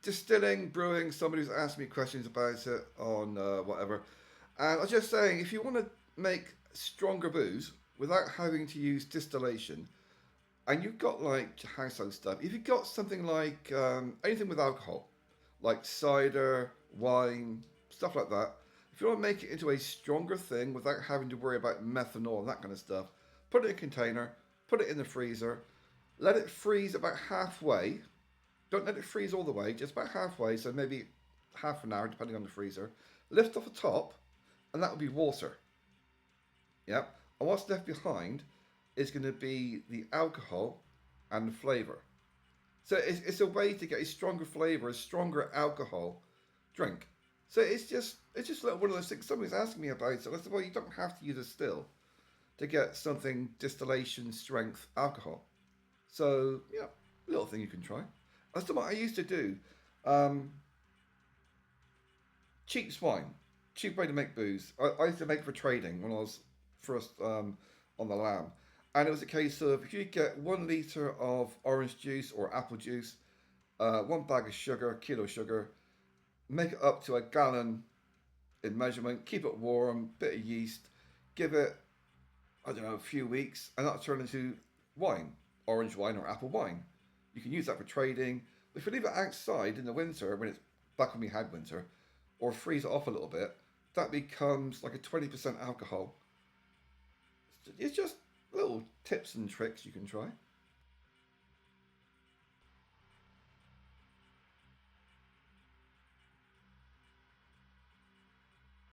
Distilling, brewing. Somebody's asked me questions about it on whatever, and I was just saying, if you want to make stronger booze without having to use distillation, and you've got like household stuff, if you've got something like anything with alcohol, like cider, wine, stuff like that, if you want to make it into a stronger thing without having to worry about methanol and that kind of stuff, put it in a container, put it in the freezer, let it freeze about halfway. Don't let it freeze all the way, just about halfway, so maybe half an hour, depending on the freezer. Lift off the top, and that will be water. Yep. And what's left behind is going to be the alcohol and the flavor. So it's a way to get a stronger flavor, a stronger alcohol drink. So it's just like one of those things. Somebody's asking me about it. I said, well, you don't have to use a still to get something distillation strength alcohol. So yeah, little thing you can try. That's what I used to do. Um, Cheap swine, cheap way to make booze. I used to make for trading when I was first on the lam, and it was a case of if you get 1 liter of orange juice or apple juice, 1 bag of sugar, kilo sugar, make it up to a gallon in measurement, keep it warm, bit of yeast, give it I don't know a few weeks, and that'll turn into wine, orange wine or apple wine. You can use that for trading. But if you leave it outside in the winter when it's back when we had winter, or freeze it off a little bit, that becomes like a 20% alcohol. It's just little tips and tricks you can try.